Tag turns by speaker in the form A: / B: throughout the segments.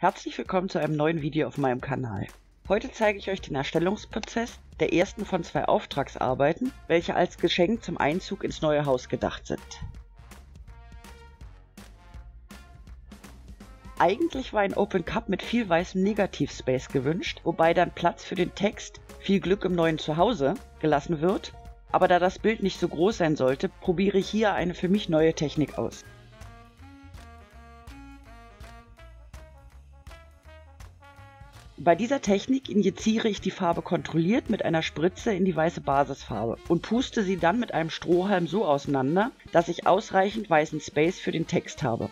A: Herzlich willkommen zu einem neuen Video auf meinem Kanal. Heute zeige ich euch den Erstellungsprozess der ersten von 2 Auftragsarbeiten, welche als Geschenk zum Einzug ins neue Haus gedacht sind. Eigentlich war ein Open Cup mit viel weißem Negativspace gewünscht, wobei dann Platz für den Text "Viel Glück im neuen Zuhause" gelassen wird, aber da das Bild nicht so groß sein sollte, probiere ich hier eine für mich neue Technik aus. Bei dieser Technik injiziere ich die Farbe kontrolliert mit einer Spritze in die weiße Basisfarbe und puste sie dann mit einem Strohhalm so auseinander, dass ich ausreichend weißen Space für den Text habe.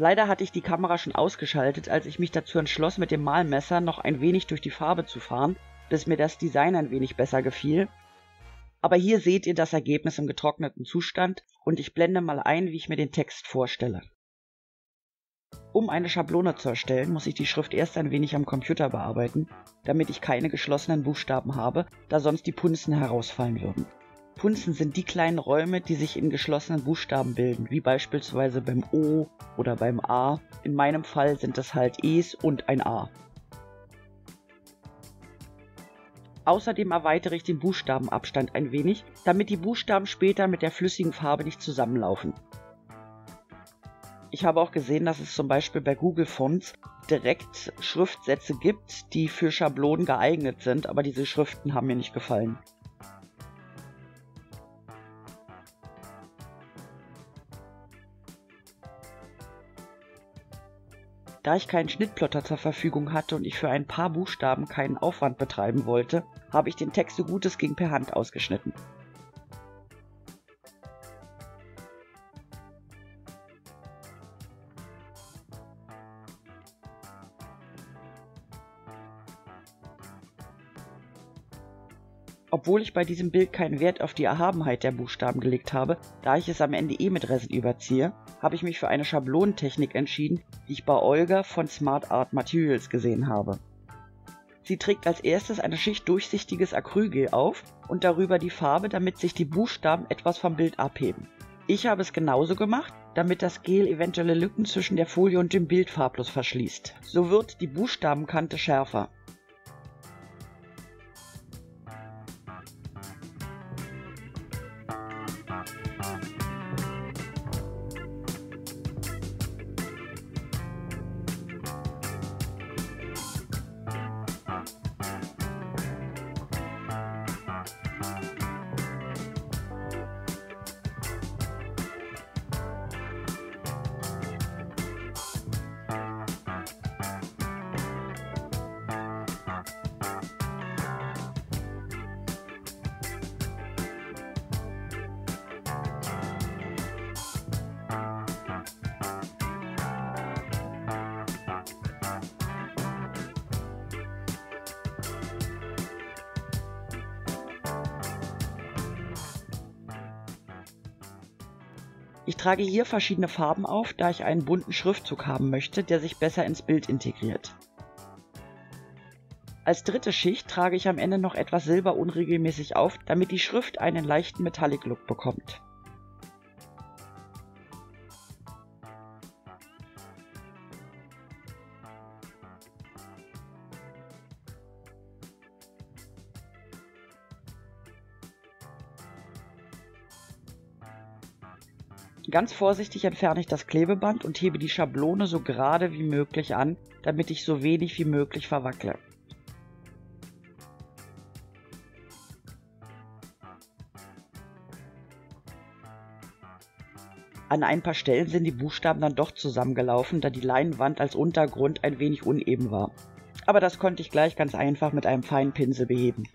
A: Leider hatte ich die Kamera schon ausgeschaltet, als ich mich dazu entschloss, mit dem Malmesser noch ein wenig durch die Farbe zu fahren, bis mir das Design ein wenig besser gefiel. Aber hier seht ihr das Ergebnis im getrockneten Zustand und ich blende mal ein, wie ich mir den Text vorstelle. Um eine Schablone zu erstellen, muss ich die Schrift erst ein wenig am Computer bearbeiten, damit ich keine geschlossenen Buchstaben habe, da sonst die Punzen herausfallen würden. Punzen sind die kleinen Räume, die sich in geschlossenen Buchstaben bilden, wie beispielsweise beim O oder beim A. In meinem Fall sind es halt E's und ein A. Außerdem erweitere ich den Buchstabenabstand ein wenig, damit die Buchstaben später mit der flüssigen Farbe nicht zusammenlaufen. Ich habe auch gesehen, dass es zum Beispiel bei Google Fonts direkt Schriftsätze gibt, die für Schablonen geeignet sind, aber diese Schriften haben mir nicht gefallen. Da ich keinen Schnittplotter zur Verfügung hatte und ich für ein paar Buchstaben keinen Aufwand betreiben wollte, habe ich den Text so gut es ging per Hand ausgeschnitten. Obwohl ich bei diesem Bild keinen Wert auf die Erhabenheit der Buchstaben gelegt habe, da ich es am Ende mit Resin überziehe, habe ich mich für eine Schablonentechnik entschieden, die ich bei Olga von Smart Art Materials gesehen habe. Sie trägt als erstes eine Schicht durchsichtiges Acrylgel auf und darüber die Farbe, damit sich die Buchstaben etwas vom Bild abheben. Ich habe es genauso gemacht, damit das Gel eventuelle Lücken zwischen der Folie und dem Bild farblos verschließt. So wird die Buchstabenkante schärfer. Ich trage hier verschiedene Farben auf, da ich einen bunten Schriftzug haben möchte, der sich besser ins Bild integriert. Als dritte Schicht trage ich am Ende noch etwas Silber unregelmäßig auf, damit die Schrift einen leichten Metallic-Look bekommt. Ganz vorsichtig entferne ich das Klebeband und hebe die Schablone so gerade wie möglich an, damit ich so wenig wie möglich verwackle. An ein paar Stellen sind die Buchstaben dann doch zusammengelaufen, da die Leinwand als Untergrund ein wenig uneben war. Aber das konnte ich gleich ganz einfach mit einem feinen Pinsel beheben.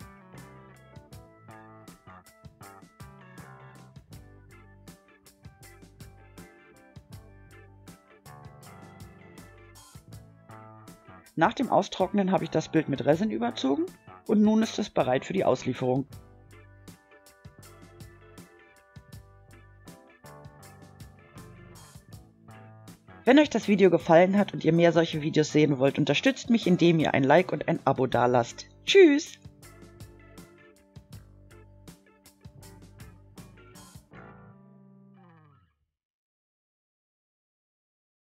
A: Nach dem Austrocknen habe ich das Bild mit Resin überzogen und nun ist es bereit für die Auslieferung. Wenn euch das Video gefallen hat und ihr mehr solche Videos sehen wollt, unterstützt mich, indem ihr ein Like und ein Abo dalasst. Tschüss!